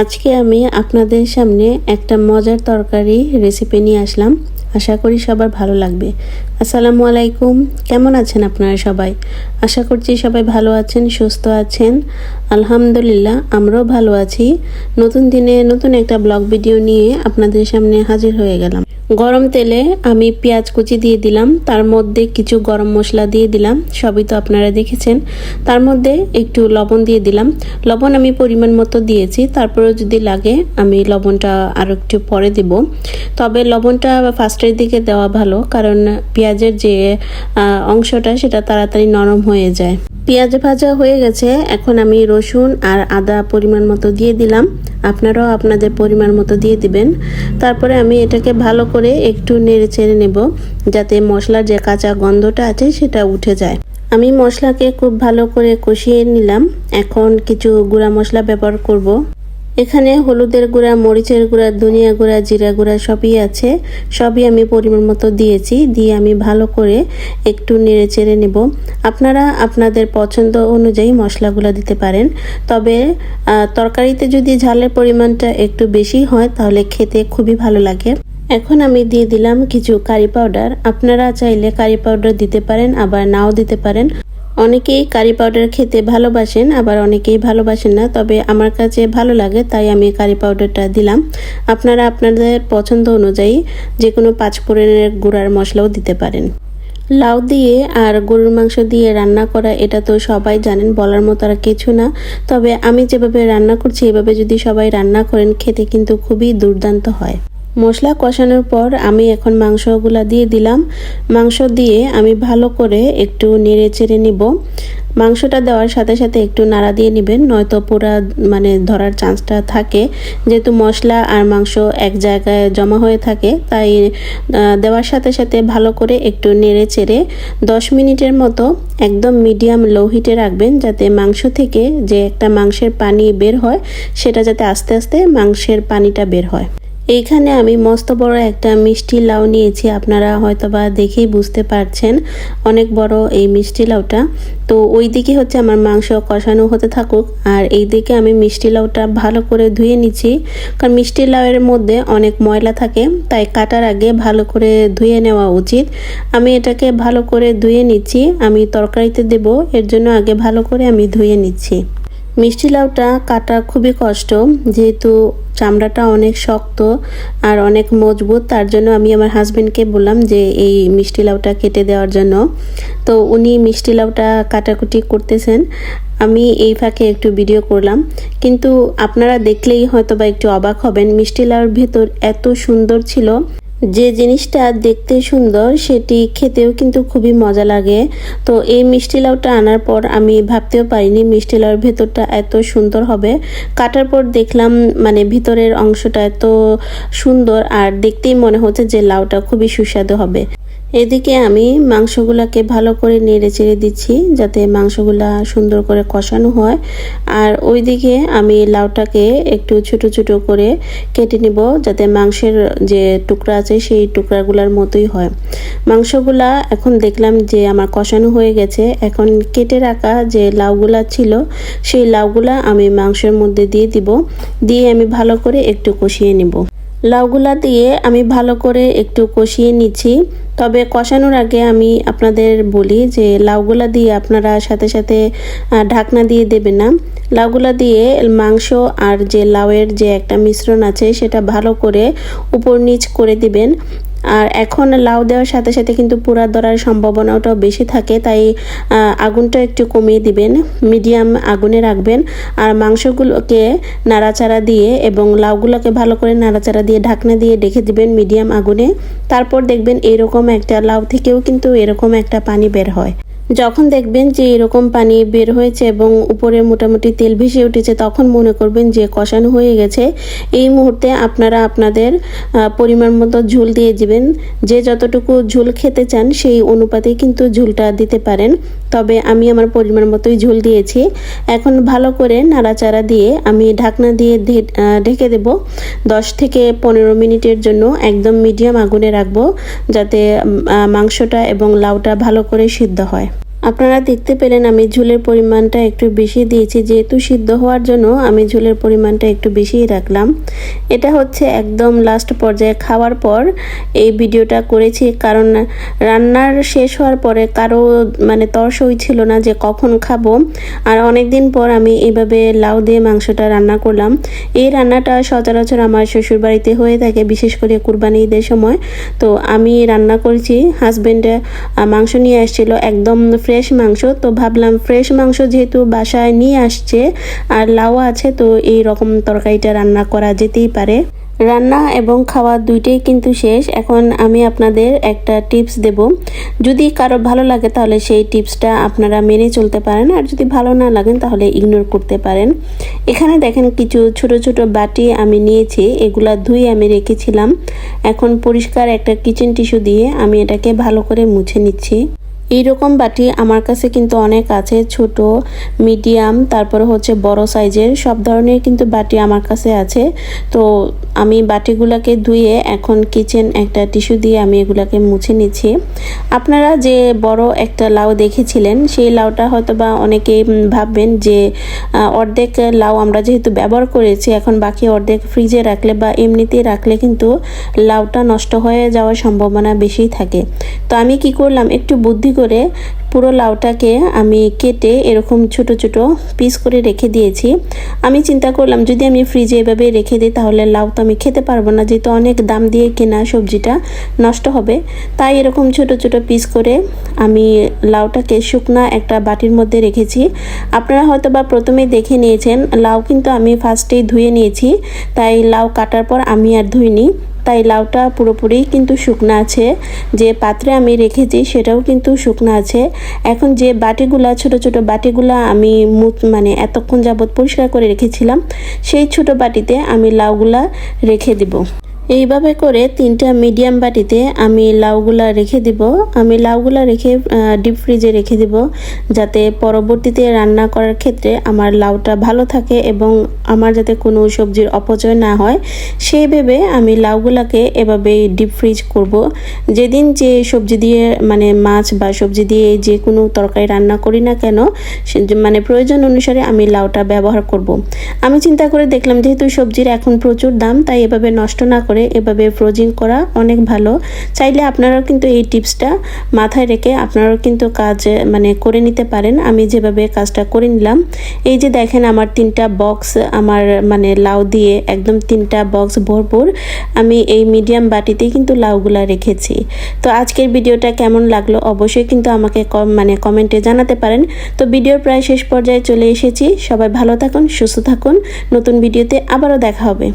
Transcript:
আজকে আমি আপনাদের সামনে একটা মজার তরকারি রেসিপি নিয়ে আসলাম। আশা করি সবার ভালো লাগবে। আসসালামু আলাইকুম, কেমন আছেন আপনারা সবাই? আশা করছি সবাই ভালো আছেন, সুস্থ আছেন। আলহামদুলিল্লাহ, আমরাও ভালো আছি। নতুন দিনে নতুন একটা ব্লগ ভিডিও নিয়ে আপনাদের সামনে হাজির হয়ে গেলাম। গরম তেলে আমি পেঁয়াজ কুচি দিয়ে দিলাম, তার মধ্যে কিছু গরম মশলা দিয়ে দিলাম, সবই তো আপনারা দেখেছেন। তার মধ্যে একটু লবণ দিয়ে দিলাম। লবণ আমি পরিমাণ মতো দিয়েছি, তারপরেও যদি লাগে আমি লবণটা আরও একটু পরে দেব। তবে লবণটা ফার্স্টের দিকে দেওয়া ভালো, কারণ পেঁয়াজের যে অংশটা সেটা তাড়াতাড়ি নরম হয়ে যায়। পেঁয়াজ ভাজা হয়ে গেছে, এখন আমি রসুন আর আদা পরিমাণ মতো দিয়ে দিলাম। আপনারাও আপনাদের পরিমাণ মতো দিয়ে দিবেন। তারপরে আমি এটাকে ভালো করে একটু নেড়ে চেড়ে নেব, যাতে মশলার যে কাঁচা গন্ধটা আছে সেটা উঠে যায়। আমি মশলাকে খুব ভালো করে কষিয়ে নিলাম। এখন কিছু গুঁড়া মশলা ব্যবহার করব। এখানে হলুদের গুঁড়া, মরিচের গুঁড়া, ধনিয়া গুঁড়া, জিরা গুঁড়া সবই আছে। সবই আমি পরিমাণ মতো দিয়েছি। দিয়ে আমি ভালো করে একটু নেড়ে চেড়ে নেব। আপনারা আপনাদের পছন্দ অনুযায়ী মশলাগুলো দিতে পারেন। তবে তরকারিতে যদি ঝালের পরিমাণটা একটু বেশি হয় তাহলে খেতে খুবই ভালো লাগে। এখন আমি দিয়ে দিলাম কিছু কারি পাউডার। আপনারা চাইলে কারি পাউডার দিতে পারেন, আবার নাও দিতে পারেন। অনেকেই কারি পাউডার খেতে ভালোবাসেন, আবার অনেকেই ভালোবাসেন না। তবে আমার কাছে ভালো লাগে, তাই আমি কারি পাউডারটা দিলাম। আপনারা আপনাদের পছন্দ অনুযায়ী যে কোনো পাঁচফোড়নের গুঁড়ার মশলাও দিতে পারেন। লাউ দিয়ে আর গরুর মাংস দিয়ে রান্না করা, এটা তো সবাই জানেন, বলার মতো আর কিছু না। তবে আমি যেভাবে রান্না করছি এভাবে যদি সবাই রান্না করেন, খেতে কিন্তু খুবই দুর্দান্ত হয়। মশলা কষানোর পর আমি এখন মাংসগুলা দিয়ে দিলাম। মাংস দিয়ে আমি ভালো করে একটু নেড়ে চেড়ে নিব। মাংসটা দেওয়ার সাথে সাথে একটু নাড়া দিয়ে নেবেন, নয়তো পুরা ধরার চান্সটা থাকে। যেহেতু মশলা আর মাংস এক জায়গায় জমা হয়ে থাকে, তাই দেওয়ার সাথে সাথে ভালো করে একটু নেড়ে চেড়ে 10 মিনিটের মতো একদম মিডিয়াম লো হিটে রাখবেন, যাতে মাংস থেকে যে একটা মাংসের পানি বের হয় সেটা যাতে আস্তে আস্তে মাংসের পানিটা বের হয়। এইখানে আমি মস্ত বড় একটা মিষ্টি লাউ নিয়েছি। আপনারা হয়তোবা দেখেই বুঝতে পারছেন অনেক বড় এই মিষ্টি লাউটা। তো ওই দিকে হচ্ছে আমার মাংস কষানো হতে থাকুক, আর এই দিকে আমি মিষ্টি লাউটা ভালো করে ধুয়ে নিচ্ছি। কারণ মিষ্টি লাউয়ের মধ্যে অনেক ময়লা থাকে, তাই কাটার আগে ভালো করে ধুয়ে নেওয়া উচিত। আমি এটাকে ভালো করে ধুয়ে নিচ্ছি। আমি তরকারিতে দেব, এর জন্য আগে ভালো করে আমি ধুয়ে নিচ্ছি। মিষ্টি লাউটা কাটা খুবই কষ্ট, যেহেতু চামড়াটা অনেক শক্ত আর অনেক মজবুত। তার জন্য আমি আমার হাজবেন্ডকে বললাম যে এই মিষ্টি লাউটা কেটে দেওয়ার জন্য। তো উনি মিষ্টি লাউটা কাটাকুটি করতেছেন, আমি এই ফাঁকে একটু ভিডিও করলাম। কিন্তু আপনারা দেখলেই হয়তো বা একটু অবাক হবেন, মিষ্টি লাউর ভেতর এত সুন্দর ছিল। যে জিনিসটা দেখতে সুন্দর সেটি খেতেও কিন্তু খুবই মজা লাগে। তো এই মিষ্টি লাউটা আনার পর আমি ভাবতেও পারিনি মিষ্টি লাউর ভেতরটা এত সুন্দর হবে। কাটার পর দেখলাম ভিতরের অংশটা এত সুন্দর, আর দেখতেই মনে হচ্ছে যে লাউটা খুবই সুস্বাদু হবে। এদিকে আমি মাংসগুলাকে ভালো করে নেড়ে চেড়ে দিচ্ছি, যাতে মাংসগুলা সুন্দর করে কষানো হয়। আর ওইদিকে আমি লাউটাকে একটু ছোট ছোট করে কেটে নিব, যাতে মাংসের যে টুকরা আছে সেই টুকরাগুলার মতোই হয়। মাংসগুলা এখন দেখলাম যে আমার কষানো হয়ে গেছে। এখন কেটে রাখা যে লাউগুলা ছিল সেই লাউগুলা আমি মাংসের মধ্যে দিয়ে দিব। দিয়ে আমি ভালো করে একটু কষিয়ে নিব। লাউগুলা দিয়ে আমি ভালো করে একটু কষিয়ে নিচ্ছি। তবে কষানোর আগে আমি আপনাদের বলি যে লাউগুলা দিয়ে আপনারা সাথে সাথে ঢাকনা দিয়ে দেবেন না। লাউগুলা দিয়ে মাংস আর যে লাউয়ের যে একটা মিশ্রণ আছে সেটা ভালো করে উপর নিচ করে দিবেন। আর এখন লাউ দেওয়ার সাথে সাথে কিন্তু পোড়া ধরার সম্ভাবনাটাও বেশি থাকে, তাই আগুনটা একটু কমিয়ে দিবেন, মিডিয়াম আগুনে রাখবেন। আর মাংসগুলোকে নাড়াচাড়া দিয়ে এবং লাউগুলোকে ভালো করে নাড়াচাড়া দিয়ে ঢাকনা দিয়ে ঢেকে দিবেন মিডিয়াম আগুনে। তারপর দেখবেন এরকম একটা লাউ থেকেও কিন্তু এরকম একটা পানি বের হয়। যখন দেখবেন যে এরকম পানি বের হয়েছে এবং উপরে মোটামুটি তেল ভেসে উঠেছে, তখন মনে করবেন যে কষানো হয়ে গেছে। এই মুহূর্তে আপনারা আপনাদের পরিমাণ মতো ঝোল দিয়ে দিবেন। যে যতটুকু ঝোল খেতে চান সেই অনুপাতেই কিন্তু ঝোলটা দিতে পারেন। তবে আমি আমার পরিমাণ মতোই ঝোল দিয়েছি। এখন ভালো করে নাড়াচাড়া দিয়ে আমি ঢাকনা দিয়ে ঢেকে দেব 10 থেকে 15 মিনিটের জন্য। একদম মিডিয়াম আগুনে রাখবো, যাতে মাংসটা এবং লাউটা ভালো করে সিদ্ধ হয়। আপনারা দেখতে পেলেন আমি ঝোলের পরিমাণটা একটু বেশি দিয়েছি, যেহেতু সিদ্ধ হওয়ার জন্য আমি ঝোলের পরিমাণটা একটু বেশিই রাখলাম। এটা হচ্ছে একদম লাস্ট পর্যায়ে খাওয়ার পর এই ভিডিওটা করেছি, কারণ রান্নার শেষ হওয়ার পরে কারো মানে তরসই ছিল না যে কখন খাবো। আর অনেক দিন পর আমি এইভাবে লাউ দিয়ে মাংসটা রান্না করলাম। এই রান্নাটা সচরাচর আমার শ্বশুরবাড়িতে হয়ে থাকে, বিশেষ করে কুরবানি ঈদের সময়। তো আমি রান্না করেছি, হাজবেন্ড মাংস নিয়ে আসছিল, একদম ফ্রেশ মাংস। তো ভাবলাম ফ্রেশ মাংস যেহেতু বাসায় নিয়ে আসছে আর লাউ আছে, তো এই রকম তরকারিটা রান্না করা যেতেই পারে। রান্না এবং খাওয়া দুইটাই কিন্তু শেষ। এখন আমি আপনাদের একটা টিপস দেব, যদি কারো ভালো লাগে তাহলে সেই টিপসটা আপনারা মেনে চলতে পারেন, আর যদি ভালো না লাগেন তাহলে ইগনোর করতে পারেন। এখানে দেখেন কিছু ছোট ছোট বাটি আমি নিয়েছি, এগুলা ধুয়ে আমি রেখেছিলাম। এখন পরিষ্কার একটা কিচেন টিস্যু দিয়ে আমি এটাকে ভালো করে মুছে নিচ্ছি। এইরকম বাটি আমার কাছে কিন্তু অনেক আছে, ছোট, মিডিয়াম, তারপরে হচ্ছে বড় সাইজের, সব ধরনের কিন্তু বাটি আমার কাছে আছে। তো আমি বাটিগুলোকে ধুয়ে এখন কিচেন একটা টিস্যু দিয়ে আমি এগুলাকে মুছে নিচ্ছি। আপনারা যে বড় একটা লাউ দেখেছিলেন, সেই লাউটা হয়তো বা অনেকেই ভাববেন যে অর্ধেক লাউ আমরা যেহেতু ব্যবহার করেছি, এখন বাকি অর্ধেক ফ্রিজে রাখলে বা এমনিতেই রাখলে কিন্তু লাউটা নষ্ট হয়ে যাওয়ার সম্ভাবনা বেশি থাকে। তো আমি কি করলাম, একটু বুদ্ধি করে পুরো লাউটাকে আমি কেটে এরকম ছোট ছোট পিস করে রেখে দিয়েছি। আমি চিন্তা করলাম যদি আমি ফ্রিজে এভাবে রেখে দিই তাহলে লাউ তো আমি খেতে পারবো না, যেহেতু অনেক দাম দিয়ে কেনা সবজিটা নষ্ট হবে। তাই এরকম ছোট ছোট পিস করে আমি লাউটাকে শুকনা একটা বাটির মধ্যে রেখেছি। আপনারা হয়তো বা প্রথমে দেখে নিয়েছেন, লাউ কিন্তু আমি ফার্স্টেই ধুয়ে নিয়েছি, তাই লাউ কাটার পর আমি আর ধুইনি। তাই লাউটা পুরোপুরি কিন্তু শুকনা আছে, যে পাত্রে আমি রেখেছি সেটাও কিন্তু শুকনা আছে। এখন যে বাটিগুলা, ছোট ছোট বাটিগুলা আমি মানে এতক্ষণ যাবত পরিষ্কার করে রেখেছিলাম, সেই ছোট বাটিতে আমি লাউগুলা রেখে দিব। এইভাবে করে 3টা মিডিয়াম বাটিতে আমি লাউগুলা রেখে দিব। আমি লাউগুলা রেখে ডিপ ফ্রিজে রেখে দিব, যাতে পরবর্তীতে রান্না করার ক্ষেত্রে আমার লাউটা ভালো থাকে এবং আমার যাতে কোনো সবজির অপচয় না হয়, সেই ভেবে আমি লাউগুলাকে এভাবে ডিপ ফ্রিজ করব। যেদিন যে সবজি দিয়ে মানে মাছ বা সবজি দিয়ে যে কোনো তরকারি রান্না করি না কেন, মানে প্রয়োজন অনুসারে আমি লাউটা ব্যবহার করব। আমি চিন্তা করে দেখলাম যেহেতু সবজির এখন প্রচুর দাম, তাই এভাবে নষ্ট না করে এভাবে ফ্রোজিং করা অনেক ভালো। চাইলে আপনারাও কিন্তু এই টিপসটা মাথায় রেখে আপনারাও কিন্তু কাজ মানে করে নিতে পারেন। আমি যেভাবে কাজটা করে নিলাম, এই যে দেখেন আমার 3টা বক্স আমার মানে লাউ দিয়ে একদম 3টা বক্স ভরপুর আমি এই মিডিয়াম বাটিতেই কিন্তু লাউগুলা রেখেছি। তো আজকের ভিডিওটা কেমন লাগলো অবশ্যই কিন্তু আমাকে কমেন্টে জানাতে পারেন। তো ভিডিওর প্রায় শেষ পর্যায়ে চলে এসেছি। সবাই ভালো থাকুন, সুস্থ থাকুন। নতুন ভিডিওতে আবারও দেখা হবে।